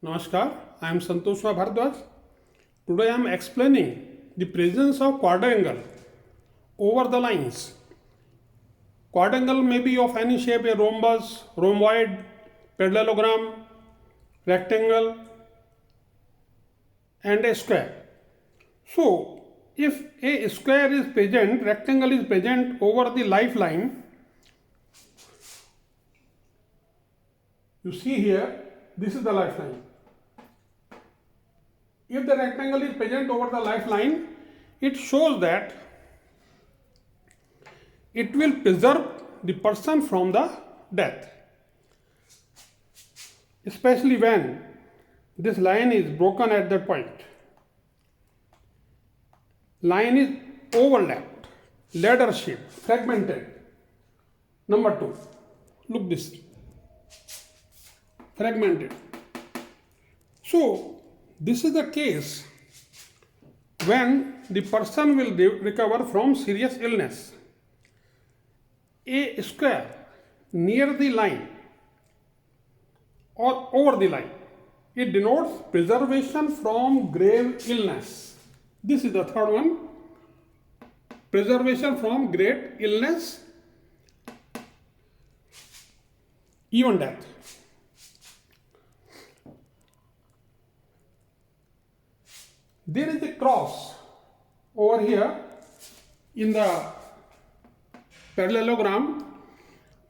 Namaskar, I am Santoshwa Bharadwaj. Today I am explaining the presence of quadrangle over the lines. Quadrangle may be of any shape: a rhombus, rhomboid, parallelogram, rectangle, and a square. So, if a square is present, rectangle is present over the lifeline, you see here, this is the lifeline. If the rectangle is present over the lifeline, it shows that it will preserve the person from the death, especially when this line is broken at that point. Line is overlapped, ladder shaped, fragmented. Number 2, look this, fragmented. So, this is the case when the person will recover from serious illness. A square near the line or over the line, it denotes preservation from grave illness. This is the third one, preservation from great illness, even death. There is a cross over here in the parallelogram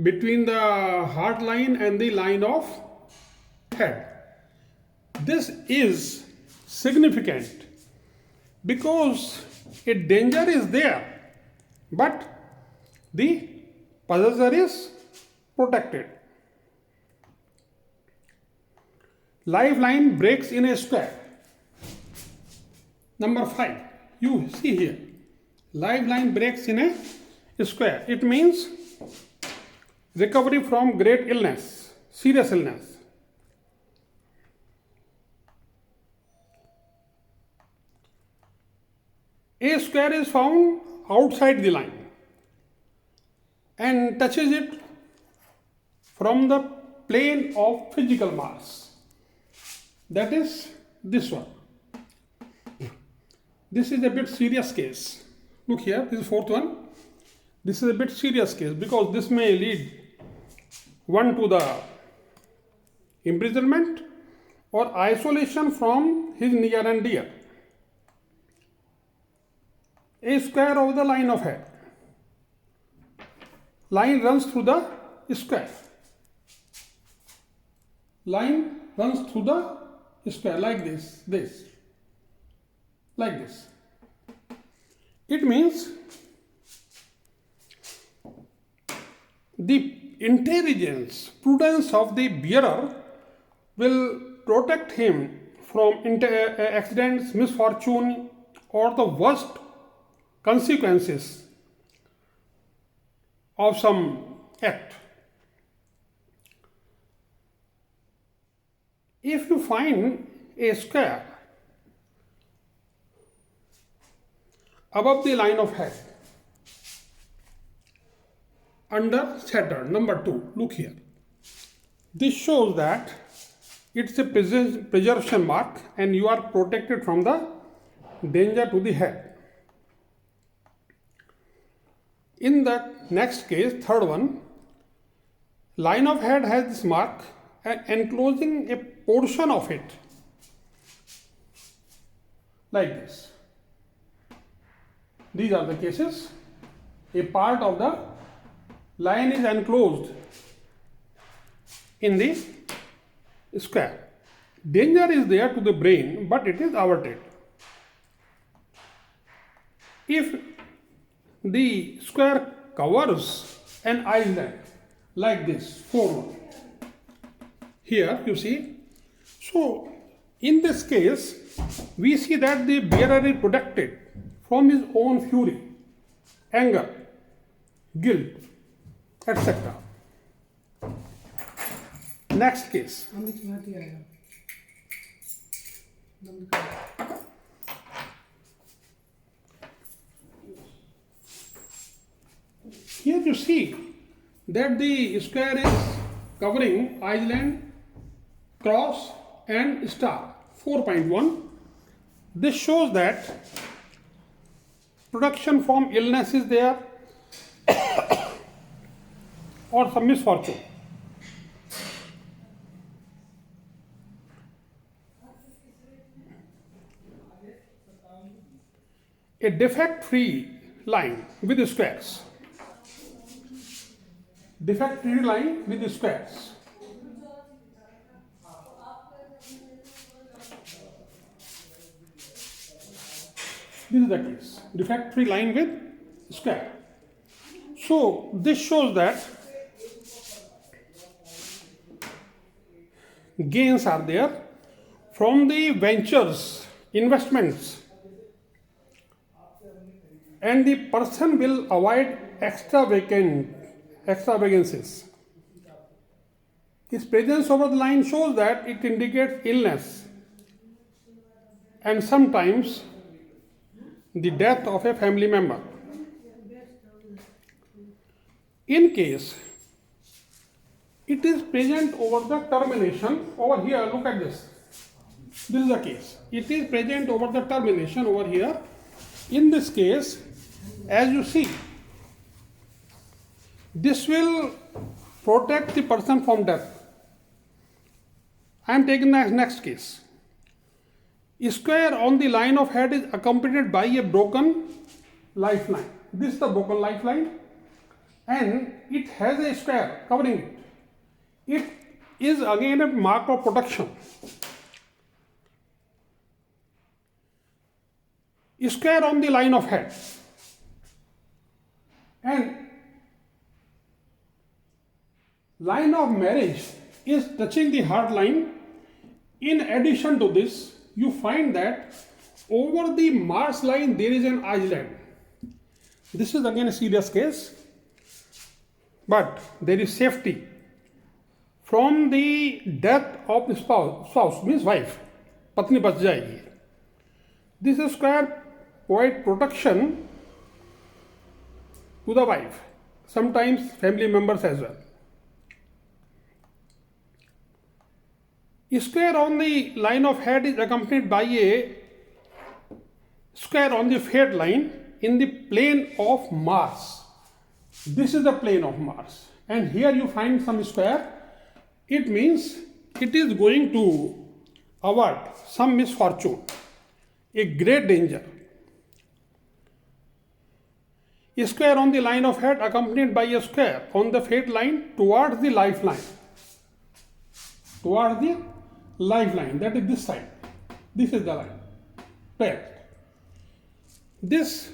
between the heart line and the line of head. This is significant because a danger is there, but the possessor is protected. Lifeline breaks in a square. Number 5, you see here, lifeline breaks in a square. It means recovery from great illness, serious illness. A square is found outside the line and touches it from the plane of physical mass. That is this one. This is a bit serious case. Look here, this is fourth one. This is a bit serious case because this may lead one to the imprisonment or isolation from his near and dear. A square over the line of head. Line runs through the square. Line runs through the square like this, like this. It means the intelligence, prudence of the bearer will protect him from accidents, misfortune, or the worst consequences of some act. If you find a square above the line of head, under center, number 2, look here. This shows that it's a preservation mark and you are protected from the danger to the head. In the next case, third one, line of head has this mark and enclosing a portion of it like this. These are the cases. A part of the line is enclosed in the square. Danger is there to the brain, but it is averted. If the square covers an island like this, forward, here you see. So, in this case, we see that the bearer is protected from his own fury, anger, guilt, etc. Next case. Here you see that the square is covering island, cross and star 4.1. This shows that protection from illness is there or some misfortune. A defect-free line with squares. Defect-free line with squares. This is the case. Defect-free line with square. So this shows that gains are there from the ventures, investments, and the person will avoid extravagances. His presence over the line shows that it indicates illness and sometimes the death of a family member. In case it is present over the termination, over here, look at this. This is the case. It is present over the termination over here. In this case, as you see, this will protect the person from death. I am taking the next case. A square on the line of head is accompanied by a broken lifeline. This is the broken lifeline and it has a square covering it. It is again a mark of protection. A square on the line of head and line of marriage is touching the heart line. In addition to this, you find that over the Mars line there is an island. This is again a serious case, but there is safety from the death of the spouse means wife. Patni bach jayegi. This square provides protection to the wife, sometimes family members as well. A square on the line of head is accompanied by a square on the fate line in the plane of Mars. This is the plane of Mars, and here you find some square. It means it is going to avert some misfortune, a great danger. A square on the line of head accompanied by a square on the fate line towards the lifeline. Towards the lifeline, that is this side. This is the line. Right. This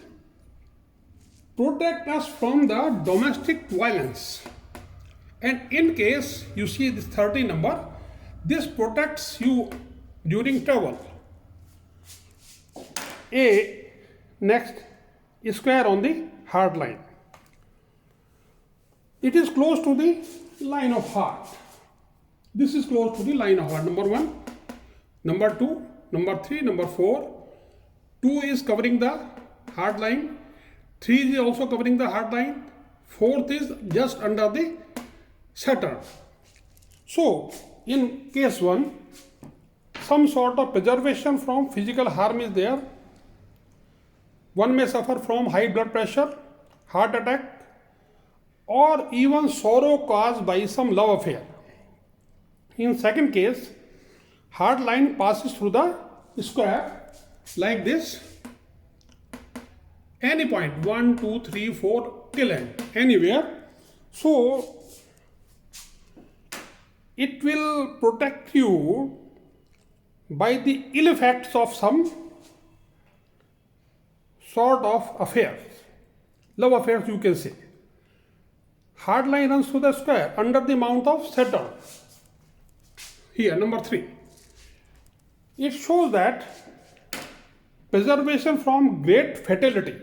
protects us from the domestic violence. And in case you see this 30 number, this protects you during travel. Next, a square on the heart line. It is close to the line of heart. This is close to the line of heart. Number 1, number 2, number 3, number 4. 2 is covering the heart line. 3 is also covering the heart line. 4th is just under the Saturn. So, in case 1, some sort of preservation from physical harm is there. One may suffer from high blood pressure, heart attack, or even sorrow caused by some love affair. In second case, heart line passes through the square like this. Any point, 1, 2, 3, 4, till end, anywhere. So, it will protect you by the ill effects of some sort of affairs, love affairs you can say. Heart line runs through the square under the mount of Saturn. Here, number 3. It shows that preservation from great fatality,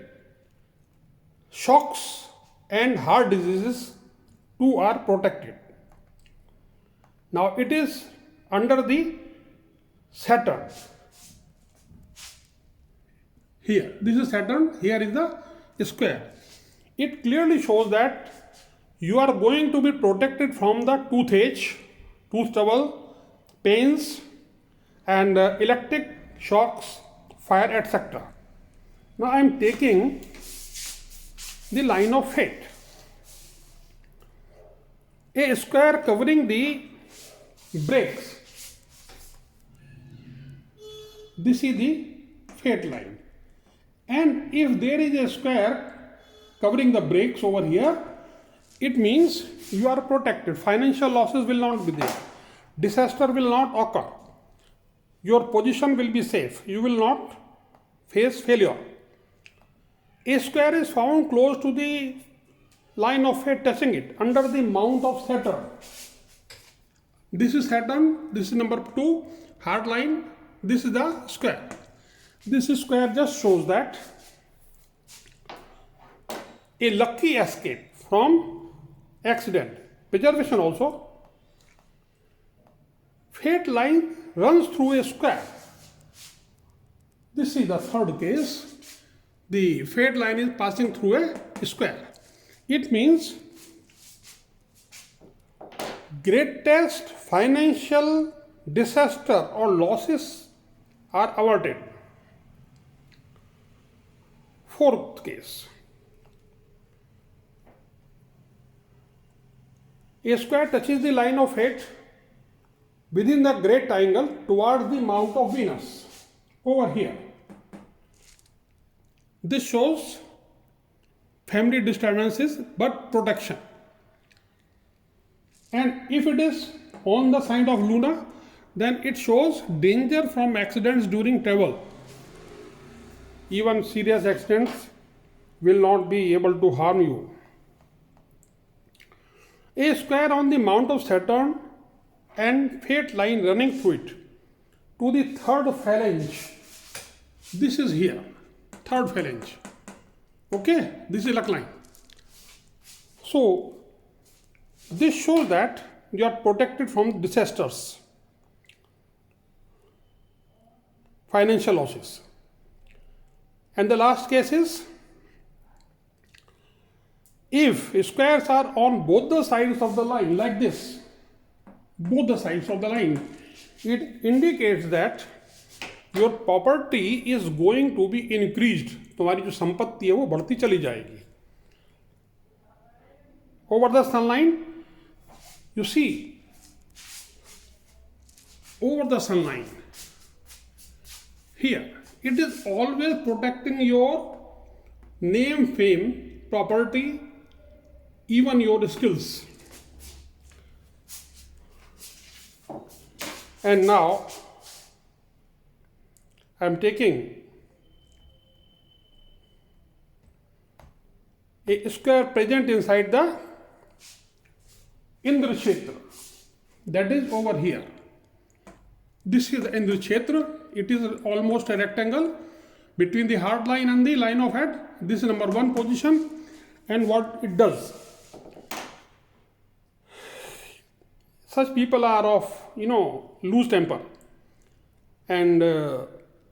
shocks and heart diseases too are protected. Now it is under the Saturn. Here, this is Saturn, here is the square. It clearly shows that you are going to be protected from the toothache, tooth trouble, pains, and electric shocks, fire, etc. Now I am taking the line of fate. A square covering the brakes. This is the fate line. And if there is a square covering the brakes over here, it means you are protected. Financial losses will not be there. Disaster will not occur. Your position will be safe. You will not face failure. A square is found close to the line of fate, touching it under the mount of Saturn. This is Saturn. This is number 2, hard line. This is the square. This square just shows that a lucky escape from accident. Preservation also. Fate line runs through a square. This is the third case. The fate line is passing through a square. It means greatest financial disaster or losses are averted. Fourth case. A square touches the line of fate within the great triangle towards the mount of Venus over here. This shows family disturbances but protection. And if it is on the side of Luna, then it shows danger from accidents during travel. Even serious accidents will not be able to harm you. A square on the mount of Saturn and fate line running through it to the third phalange. This is here, third phalange. Okay, this is luck line. So this shows that you are protected from disasters, financial losses. And the last case is if squares are on both the sides of the line like this, both the sides of the line, it indicates that your property is going to be increased. तुम्हारी जो संपत्ति है वो बढ़ती चली जाएगी. Over the sunline, you see, over the sunline, here, it is always protecting your name, fame, property, even your skills. And now, I am taking a square present inside the Indra Kshetra, that is over here. This is the Indra Kshetra. It is almost a rectangle between the hard line and the line of head. This is number 1 position, and what it does. Such people are of, loose temper, and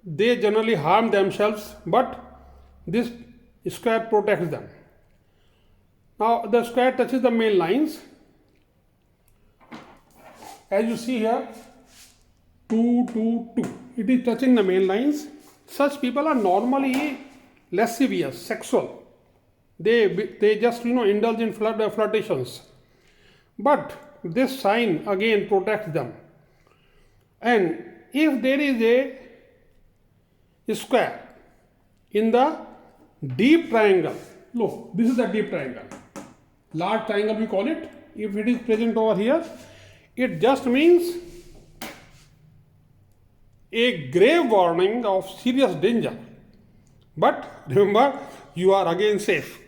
they generally harm themselves, but this square protects them. Now the square touches the main lines. As you see here, 2, 2, 2. It is touching the main lines. Such people are normally lascivious, sexual. They just indulge in flirtations. But this sign again protects them. And if there is a square in the deep triangle, look, this is the deep triangle. Large triangle we call it. If it is present over here, it just means a grave warning of serious danger. But remember, you are again safe.